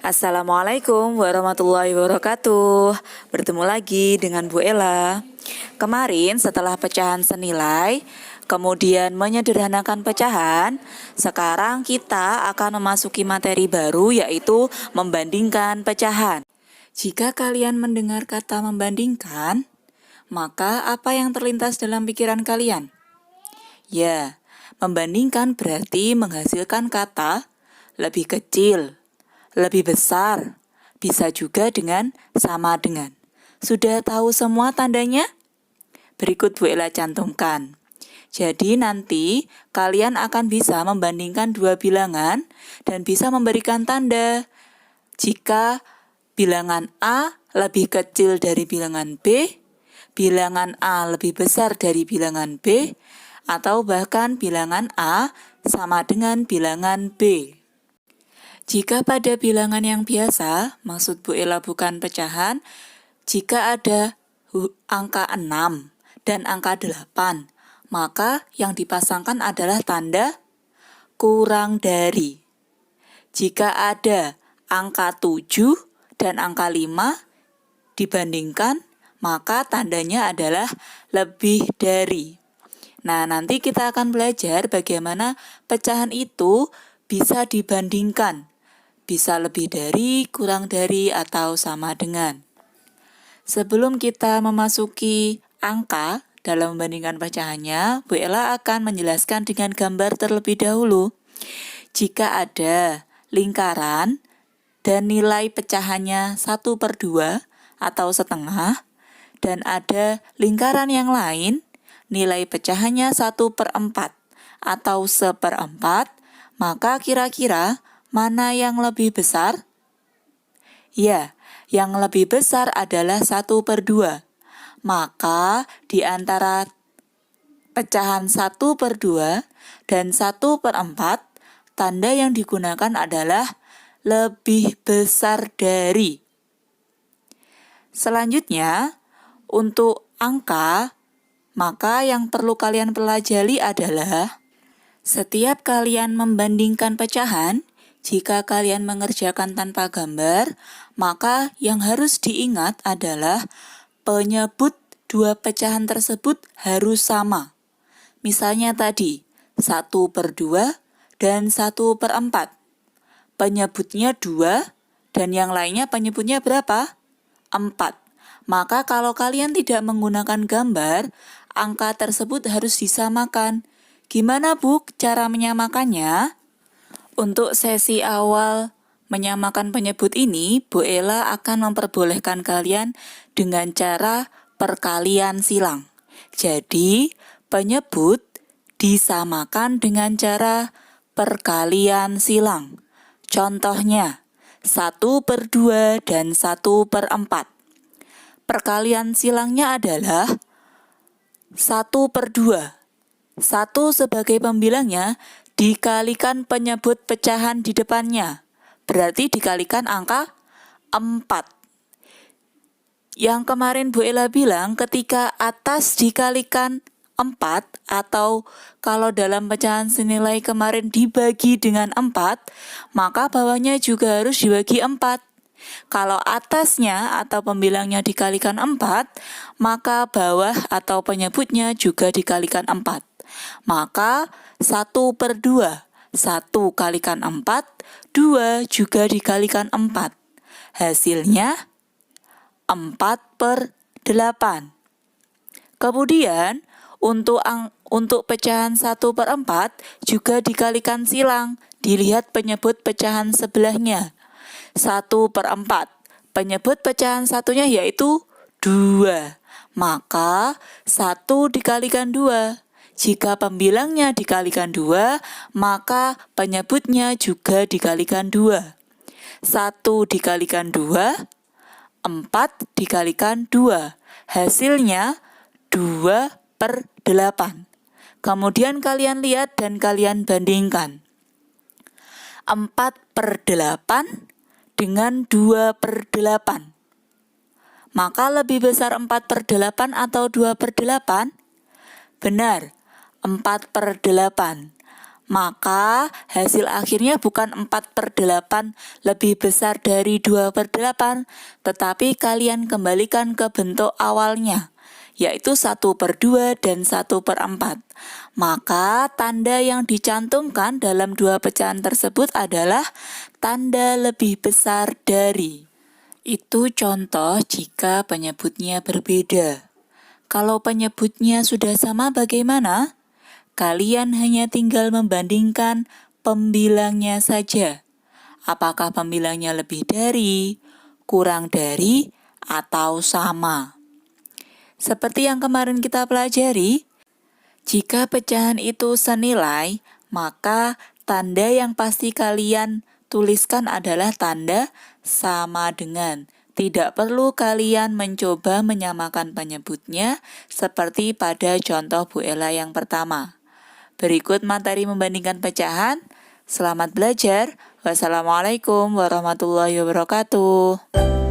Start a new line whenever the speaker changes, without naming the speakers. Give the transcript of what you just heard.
Assalamualaikum warahmatullahi wabarakatuh. Bertemu lagi dengan Bu Ella. Kemarin setelah pecahan senilai, kemudian menyederhanakan pecahan, sekarang kita akan memasuki materi baru yaitu membandingkan pecahan. Jika kalian mendengar kata membandingkan, maka apa yang terlintas dalam pikiran kalian? Ya, membandingkan berarti menghasilkan kata lebih kecil, lebih besar, bisa juga dengan sama dengan. Sudah tahu semua tandanya? Berikut Bu Ella cantumkan. Jadi nanti kalian akan bisa membandingkan dua bilangan dan bisa memberikan tanda. Jika bilangan A lebih kecil dari bilangan B, bilangan A lebih besar dari bilangan B, atau bahkan bilangan A sama dengan bilangan B. Jika pada bilangan yang biasa, maksud Bu Ella bukan pecahan, jika ada angka 6 dan angka 8, maka yang dipasangkan adalah tanda kurang dari. Jika ada angka 7 dan angka 5 dibandingkan, maka tandanya adalah lebih dari. Nah, nanti kita akan belajar bagaimana pecahan itu bisa dibandingkan. Bisa lebih dari, kurang dari, atau sama dengan. Sebelum kita memasuki angka dalam membandingkan pecahannya, Bu Ella akan menjelaskan dengan gambar terlebih dahulu. Jika ada lingkaran dan nilai pecahannya 1/2 atau setengah, dan ada lingkaran yang lain, nilai pecahannya 1/4 atau 1/4, maka kira-kira mana yang lebih besar? Ya, yang lebih besar adalah 1/2. Maka di antara pecahan 1/2 dan 1/4, tanda yang digunakan adalah lebih besar dari. Selanjutnya, untuk angka, maka yang perlu kalian pelajari adalah setiap kalian membandingkan pecahan, jika kalian mengerjakan tanpa gambar, maka yang harus diingat adalah penyebut dua pecahan tersebut harus sama. Misalnya tadi, 1/2 dan 1/4. Penyebutnya 2 dan yang lainnya penyebutnya berapa? 4. Maka kalau kalian tidak menggunakan gambar, angka tersebut harus disamakan. Gimana Bu cara menyamakannya? Untuk sesi awal menyamakan penyebut ini, Bu Ella akan memperbolehkan kalian dengan cara perkalian silang. Jadi, penyebut disamakan dengan cara perkalian silang. Contohnya, 1/2 dan 1/4. Perkalian silangnya adalah 1/2. 1 sebagai pembilangnya dikalikan penyebut pecahan di depannya. Berarti dikalikan angka 4. Yang kemarin Bu Ella bilang ketika atas dikalikan 4 atau kalau dalam pecahan senilai kemarin dibagi dengan 4, maka bawahnya juga harus dibagi 4. Kalau atasnya atau pembilangnya dikalikan 4, maka bawah atau penyebutnya juga dikalikan 4. Maka 1/2, 1 kalikan 4, 2 juga dikalikan 4. Hasilnya 4/8. Kemudian untuk pecahan 1/4 juga dikalikan silang. Dilihat penyebut pecahan sebelahnya. 1/4. Penyebut pecahan satunya yaitu 2. Maka 1 dikalikan 2. Jika pembilangnya dikalikan 2, maka penyebutnya juga dikalikan 2. 1 dikalikan 2, 4 dikalikan 2. Hasilnya 2/8. Kemudian kalian lihat dan kalian bandingkan. 4/8 dengan 2/8. Maka lebih besar 4/8 atau 2/8? Benar, 4/8. Maka hasil akhirnya bukan 4/8 lebih besar dari 2/8, tetapi kalian kembalikan ke bentuk awalnya, yaitu 1/2 dan 1/4. Maka tanda yang dicantumkan dalam dua pecahan tersebut adalah tanda lebih besar dari. Itu contoh jika penyebutnya berbeda. Kalau penyebutnya sudah sama bagaimana? Kalian hanya tinggal membandingkan pembilangnya saja. Apakah pembilangnya lebih dari, kurang dari, atau sama? Seperti yang kemarin kita pelajari, jika pecahan itu senilai, maka tanda yang pasti kalian tuliskan adalah tanda sama dengan. Tidak perlu kalian mencoba menyamakan penyebutnya seperti pada contoh Bu Ella yang pertama. Berikut materi membandingkan pecahan. Selamat belajar. Wassalamualaikum warahmatullahi wabarakatuh.